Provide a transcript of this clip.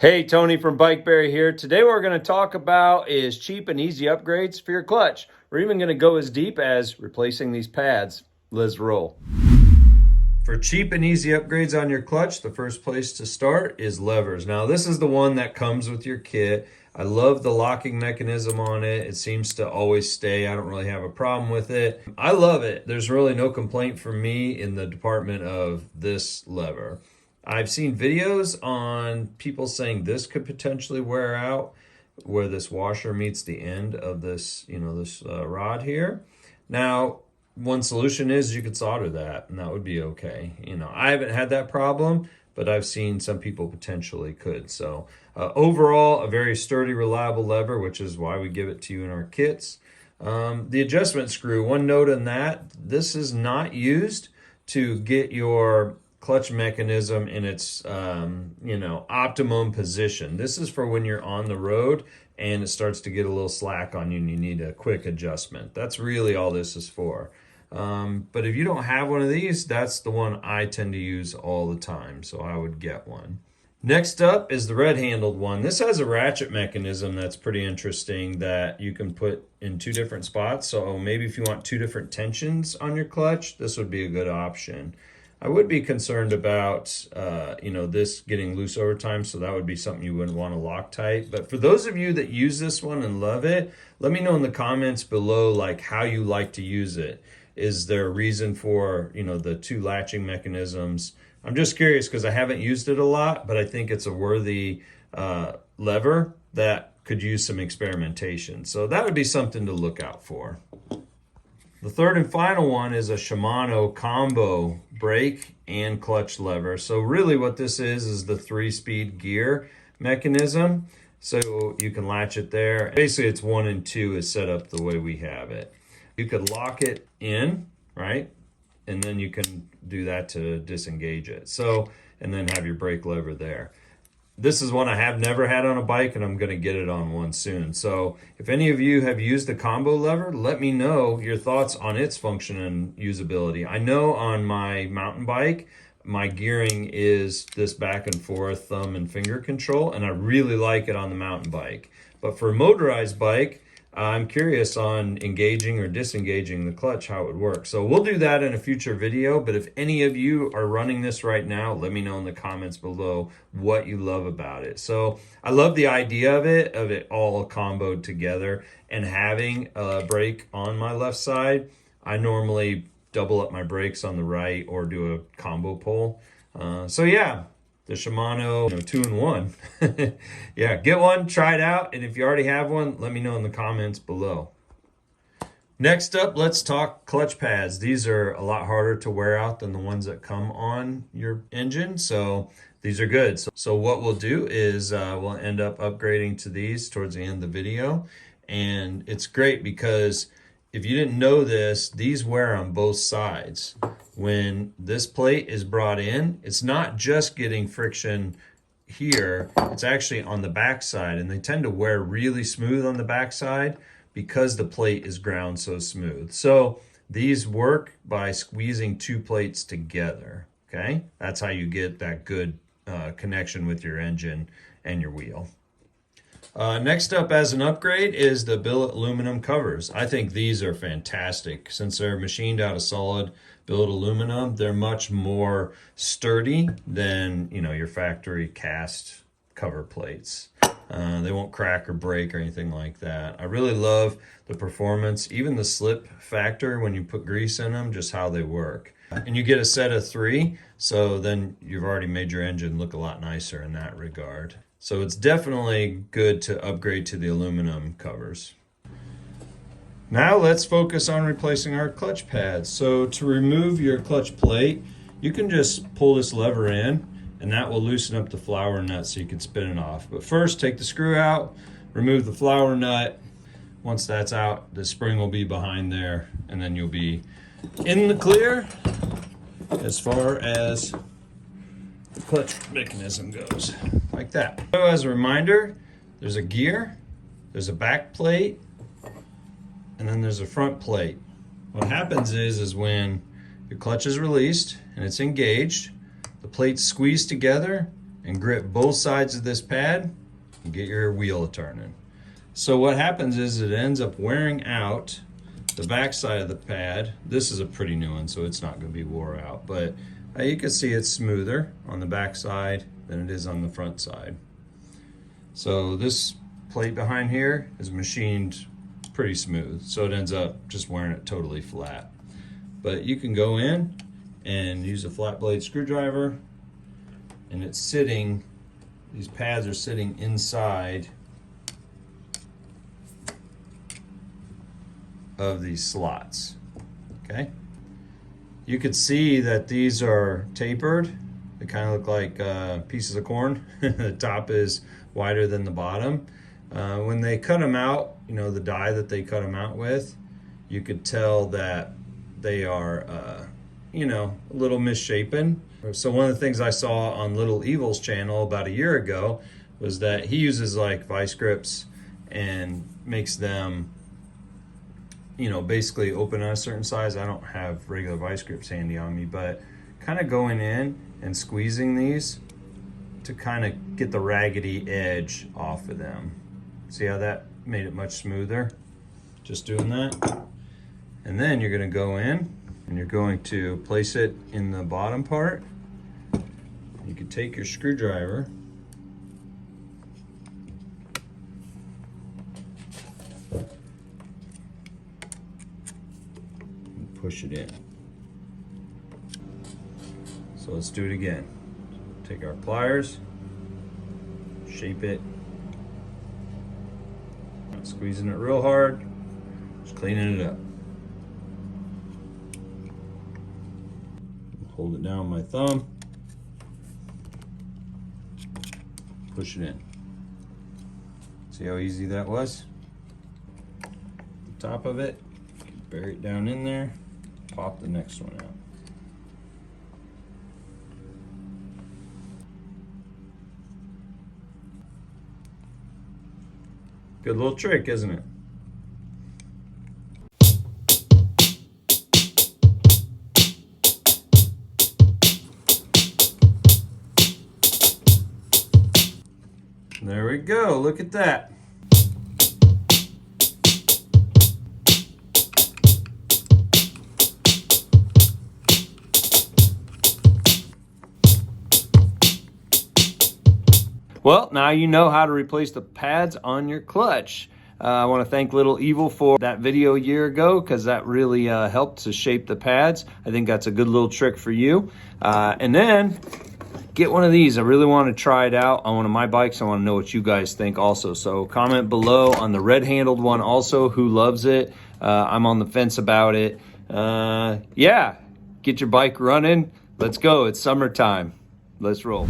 Hey, Tony from BikeBerry here. Today what we're going to talk about is cheap and easy upgrades for your clutch. We're even going to go as deep as replacing these pads. Let's roll. For cheap and easy upgrades on your clutch, the first place to start is levers. Now this is the one that comes with your kit. I love the locking mechanism on it. It seems to always stay. I don't really have a problem with it. I love it. There's really no complaint from me in the department of this lever. I've seen videos on people saying this could potentially wear out where this washer meets the end of this, this rod here. Now, one solution is you could solder that and that would be okay. I haven't had that problem, but I've seen some people potentially could. So overall, a very sturdy, reliable lever, which is why we give it to you in our kits. The adjustment screw, one note on that, this is not used to get your clutch mechanism in its optimum position. This is for when you're on the road and it starts to get a little slack on you and you need a quick adjustment. That's really all this is for. But if you don't have one of these, that's the one I tend to use all the time, so I would get one. Next up is the red-handled one. This has a ratchet mechanism that's pretty interesting that you can put in two different spots. So maybe if you want two different tensions on your clutch, this would be a good option. I would be concerned about, this getting loose over time, so that would be something you wouldn't want to lock tight. But for those of you that use this one and love it, let me know in the comments below, like, how you like to use it. Is there a reason for, the two latching mechanisms? I'm just curious because I haven't used it a lot, but I think it's a worthy lever that could use some experimentation. So that would be something to look out for. The third and final one is a Shimano combo brake and clutch lever. So really what this is the 3-speed gear mechanism. So you can latch it there. Basically it's 1 and 2 is set up the way we have it. You could lock it in, right? And then you can do that to disengage it. So, and then have your brake lever there. This is one I have never had on a bike and I'm gonna get it on one soon. So if any of you have used the combo lever, let me know your thoughts on its function and usability. I know on my mountain bike, my gearing is this back and forth thumb and finger control, and I really like it on the mountain bike. But for a motorized bike, I'm curious on engaging or disengaging the clutch, how it would work. So we'll do that in a future video, but if any of you are running this right now, let me know in the comments below what you love about it. So I love the idea of it all comboed together, and having a brake on my left side. I normally double up my brakes on the right or do a combo pull. So yeah. The Shimano 2-in-1. Yeah, get one, try it out, and if you already have one, let me know in the comments below. Next up, let's talk clutch pads. These are a lot harder to wear out than the ones that come on your engine, so these are good. So what we'll do is we'll end up upgrading to these towards the end of the video, and it's great because if you didn't know this, these wear on both sides. When this plate is brought in, it's not just getting friction here, it's actually on the back side, and they tend to wear really smooth on the back side because the plate is ground so smooth. So these work by squeezing two plates together, okay? That's how you get that good connection with your engine and your wheel. Next up as an upgrade is the billet aluminum covers. I think these are fantastic. Since they're machined out of solid billet aluminum, they're much more sturdy than your factory cast cover plates. They won't crack or break or anything like that. I really love the performance, even the slip factor when you put grease in them, just how they work. And you get a set of 3, so then you've already made your engine look a lot nicer in that regard. So it's definitely good to upgrade to the aluminum covers. Now let's focus on replacing our clutch pads. So to remove your clutch plate, you can just pull this lever in and that will loosen up the flower nut so you can spin it off. But first, take the screw out, remove the flower nut. Once that's out, the spring will be behind there, and then you'll be in the clear as far as the clutch mechanism goes, like that. So as a reminder, there's a gear, there's a back plate, and then there's a front plate. What happens is when your clutch is released and it's engaged, the plates squeeze together and grip both sides of this pad and get your wheel turning. So what happens is it ends up wearing out the back side of the pad. This is a pretty new one, so it's not going to be wore out, but you can see it's smoother on the back side than it is on the front side. So this plate behind here is machined pretty smooth, so it ends up just wearing it totally flat. But you can go in and use a flat blade screwdriver, and it's sitting, these pads are sitting inside of these slots, okay? You could see that these are tapered. They kind of look like pieces of corn. The top is wider than the bottom. When they cut them out, you know, the die that they cut them out with, you could tell that they are, you know, a little misshapen. So one of the things I saw on Little Evil's channel about a year ago was that he uses like vice grips and makes them, you know, basically open at a certain size. I don't have regular vice grips handy on me, but kind of going in and squeezing these to kind of get the raggedy edge off of them. See how that made it much smoother? Just doing that. And then you're going to go in and you're going to place it in the bottom part. You can take your screwdriver and push it in. So let's do it again. Take our pliers, shape it, not squeezing it real hard, just cleaning it up. Hold it down with my thumb, push it in. See how easy that was? The top of it, bury it down in there, pop the next one out. Good little trick, isn't it? There we go, look at that. Well, now you know how to replace the pads on your clutch. I want to thank Little Evil for that video a year ago, because that really helped to shape the pads. I think that's a good little trick for you. And then get one of these. I really want to try it out on one of my bikes. I want to know what you guys think also. So comment below on the red-handled one also, who loves it. I'm on the fence about it. Yeah, get your bike running. Let's go. It's summertime. Let's roll.